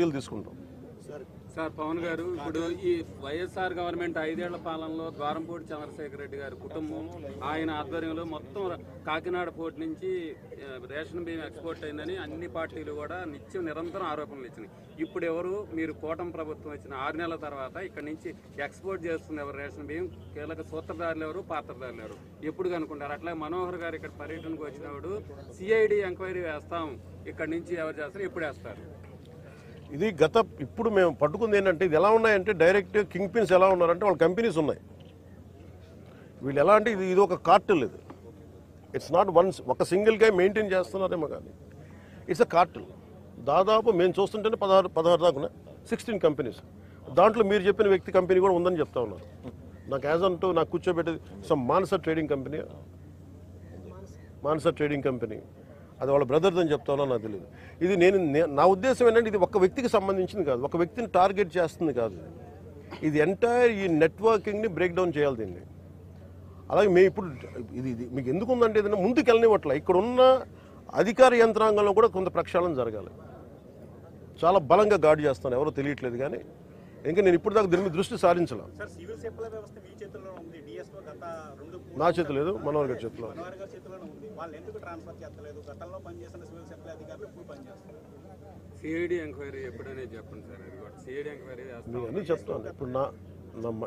తీసుకుంటాం సార్ పవన్ గారు ఇప్పుడు ఈ వైఎస్ఆర్ గవర్నమెంట్ 5 ఏళ్ల పాలనలో ద్వారంపూడి చంద్రశేఖర్ రెడ్డి గారి కుటుంబం ఆయన ఆధ్వర్యంలో మొత్తం కాకినాడ పోర్ట్ నుంచి రేషన్ బియ్యం ఎక్స్పోర్ట్ అయిందని అన్ని పార్టీలు కూడా నిరంతరం ఆరోపణలు ఇచ్చినాయి. ఇప్పుడు ఎవరు మీరు కూటమి ప్రభుత్వం వచ్చిన 6 నెలల తర్వాత ఇక్కడ నుంచి ఎక్స్పోర్ట్ చేస్తుంది ఎవరు రేషన్ బియ్యం, కీలక సూత్రధారులు ఎవరు, పాత్రధారులు ఎవరు ఎప్పుడు కనుక్కుంటారు? అట్లా మనోహర్ గారు ఇక్కడ పర్యటనకు వచ్చినప్పుడు సిఐడి ఎంక్వైరీ వేస్తాం, ఇక్కడ నుంచి ఎవరు చేస్తారు, ఎప్పుడు వేస్తారు? ఇది ఇప్పుడు మేము పట్టుకుంది ఏంటంటే ఇది ఎలా ఉన్నాయంటే డైరెక్ట్ కింగ్ పిన్స్ ఎలా ఉన్నారంటే వాళ్ళ కంపెనీస్ ఉన్నాయి. వీళ్ళు ఎలా అంటే ఇది ఒక కార్టెల్, ఇది ఇట్స్ నాట్ ఒక సింగిల్గా మెయింటైన్ చేస్తున్నారేమో కానీ ఇట్స్ అ కార్టెల్. దాదాపు మేము చూస్తుంటేనే 16 దాకా ఉన్నాయి, 16 కంపెనీస్. దాంట్లో మీరు చెప్పిన వ్యక్తి కంపెనీ కూడా ఉందని చెప్తా ఉన్నారు. నాకు యాజ్ అంటూ నాకు కూర్చోబెట్టేది మానస ట్రేడింగ్ కంపెనీ, అది వాళ్ళ బ్రదర్ది అని చెప్తానో నాకు తెలియదు. ఇది నా ఉద్దేశం ఏంటంటే ఇది ఒక వ్యక్తికి సంబంధించింది కాదు, ఒక వ్యక్తిని టార్గెట్ చేస్తుంది కాదు. ఇది ఎంటైర్ ఈ నెట్వర్కింగ్ని బ్రేక్ డౌన్ చేయాలి దీన్ని. అలాగే మేము ఇప్పుడు ఇది మీకు ఎందుకు ఉందంటే ఏదైనా ముందుకు వెళ్ళనివ్వట్ల. ఇక్కడ ఉన్న అధికార యంత్రాంగంలో కూడా కొంత ప్రక్షాళన జరగాలి. చాలా బలంగా గార్డు చేస్తాను, ఎవరో తెలియట్లేదు కానీ ఇంకా నేను ఇప్పుడు దాకా దీని మీద దృష్టి సారించాల. నా చేతిలో లేదు, మనోహర్ గారి చేతిలో. సిఐడి ఎంక్వైరీ ఎప్పుడనే చెప్పండి సార్. సిఐడి ఎంక్వైరీ మీకు అన్నీ చెప్తాను. ఇప్పుడు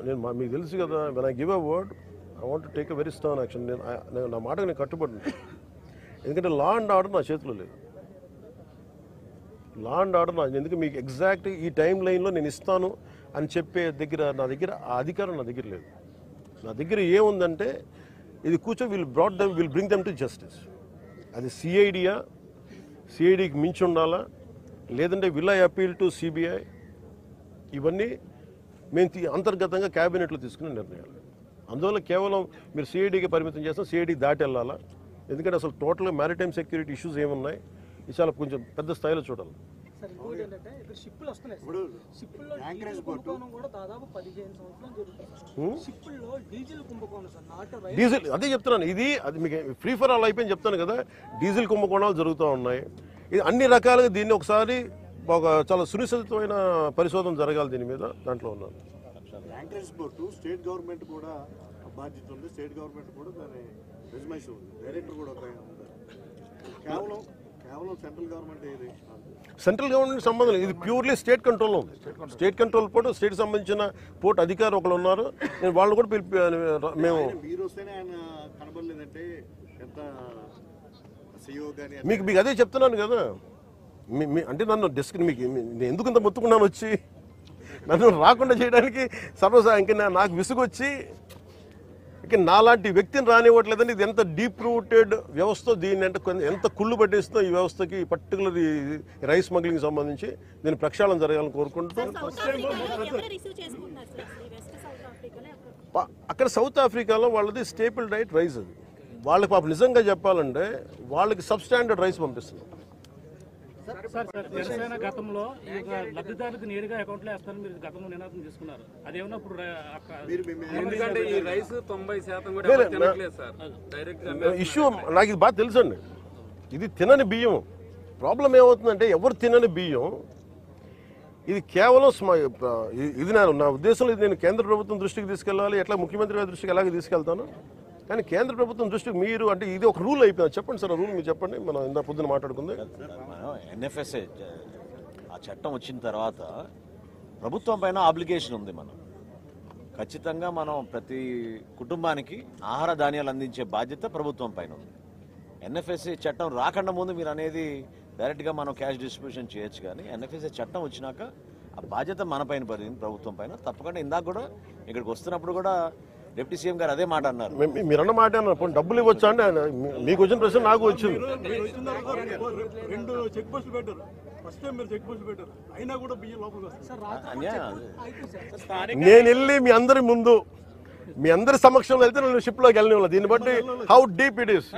నేను మీకు తెలుసు కదా, when I give a word I want to take a very strong action. నా మాటకు నేను కట్టుబడి, ఎందుకంటే లా అండ్ ఆర్డర్ నా చేతిలో లేదు. లా అండ్ ఆర్డర్ ఎందుకు మీకు ఎగ్జాక్ట్ ఈ టైం లైన్లో నేను ఇస్తాను అని చెప్పే నా దగ్గర ఆ అధికారం నా దగ్గర లేదు. నా దగ్గర ఏముందంటే ఇది will bring them to justice. అది సిఐడికి మించి ఉండాలా, లేదంటే will I appeal to CBI, ఇవన్నీ మేము అంతర్గతంగా క్యాబినెట్లో తీసుకునే నిర్ణయాలు. అందువల్ల కేవలం మీరు సిఐడికి పరిమితం చేస్తాం, సిఐడికి దాటి వెళ్ళాలా. ఎందుకంటే అసలు టోటల్గా మ్యారిటైమ్ సెక్యూరిటీ ఇష్యూస్ ఏమున్నాయి, ఇది చాలా కొంచెం పెద్ద స్థాయిలో చూడాలి. డీజిల్ అదే చెప్తున్నాను, అది మీకు ఫ్రీ ఫర్ ఆల్ అయిపోయింది చెప్తాను కదా. డీజిల్ కుంభకోణాలు జరుగుతూ ఉన్నాయి. ఇది అన్ని రకాలుగా దీన్ని ఒకసారి చాలా సునిశ్చితమైన పరిశోధన జరగాలి దీని మీద. దాంట్లో ఉన్నాను. స్టేట్ గవర్నమెంట్ కూడా బాధ్యత ఉంది, స్టేట్ గవర్నమెంట్ కూడా దాని రెజ్యుమేషన్ ఉంది, డైరెక్టర్ కూడా కేవలం సెంట్రల్ గవర్నమెంట్ సంబంధం ఇది ప్యూర్లీ స్టేట్ కంట్రోల్లో ఉంది. స్టేట్ కంట్రోల్ పోర్టు, స్టేట్ సంబంధించిన పోర్టు అధికారి ఒకరు ఉన్నారు. నేను వాళ్ళు కూడా మేము మీరు వస్తేనే ఆయన కనబడలేదంటే ఎంత మీకు అదే చెప్తున్నాను కదా. అంటే నన్ను మీకు ఎందుకు ఇంత మొత్తుకున్నాను వచ్చి నన్ను రాకుండా చేయడానికి ఇంక నాకు విసుగొచ్చి ఇక నాలాంటి వ్యక్తిని రానివ్వట్లేదని. ఇది ఎంత డీప్ రూటెడ్ వ్యవస్థ, దీన్ని అంటే ఎంత కుళ్ళు పట్టేస్తుందో ఈ వ్యవస్థకి, పర్టికులర్ రైస్ స్మగ్లింగ్ సంబంధించి దీన్ని ప్రక్షాళన జరగాలని కోరుకుంటూ. అక్కడ సౌత్ ఆఫ్రికాలో వాళ్ళది స్టేపుల్ డైట్ రైస్. అది వాళ్ళకి పాపం నిజంగా చెప్పాలంటే వాళ్ళకి సబ్స్టాండర్డ్ రైస్ పంపిస్తుంది. జనసేన గతంలో లబ్ధిదారులకు నేరుగా అకౌంట్లో వేస్తారని మీరు గతంలో నినాదం తీసుకున్నారు. అదేమన్నా ఇప్పుడు ఎందుకంటే ఈ రైస్ 90% కూడా తినట్లేదు సార్. డైరెక్ట్ ఇష్యూ నాకు ఇది బాగా తెలుసండి. ఇది తినని బియ్యం. ప్రాబ్లం ఏమవుతుందంటే ఎవరు తినని బియ్యం ఇది కేవలం ఇది నా ఉద్దేశంలో ఇది నేను కేంద్ర ప్రభుత్వం దృష్టికి తీసుకెళ్ళాలి. ఎట్లా ముఖ్యమంత్రి గారి దృష్టికి ఎలాగ తీసుకెళ్తాను, కానీ కేంద్ర ప్రభుత్వం దృష్టికి మీరు అంటే ఇది ఒక రూల్ అయిపోయింది. చెప్పండి సార్, ఆ రూల్ మీరు చెప్పండి. మనం ఇందా పొద్దున మాట్లాడుకుంది. ఎన్ఎఫ్ఎస్ఏ ఆ చట్టం వచ్చిన తర్వాత ప్రభుత్వం పైన ఆబ్లిగేషన్ ఉంది. మనం ఖచ్చితంగా ప్రతి కుటుంబానికి ఆహార ధాన్యాలు అందించే బాధ్యత ప్రభుత్వం పైన ఉంది. ఎన్ఎఫ్ఎస్ఏ చట్టం రాకుండా ముందు మీరు అనేది డైరెక్ట్గా మనం క్యాష్ డిస్ట్రిబ్యూషన్ చేయొచ్చు, కానీ ఎన్ఎఫ్ఎస్ఏ చట్టం వచ్చినాక ఆ బాధ్యత మన పైన పడింది, ప్రభుత్వం పైన. తప్పకుండా ఇందాక కూడా ఇక్కడికి వస్తున్నప్పుడు కూడా డిప్యూటీ సీఎం గారు అదే మాట అన్నారు. మీరన్న మాట అన్నారు, డబ్బులు ఇవ్వచ్చా అంటే మీకు వచ్చిన ప్రశ్న నాకు వచ్చింది. నేను వెళ్ళి మీ అందరి సమక్షంలో వెళ్తే నేను షిప్ లోకి వెళ్ళిన. దీన్ని బట్టి హౌ డీప్ ఇట్ ఈస్.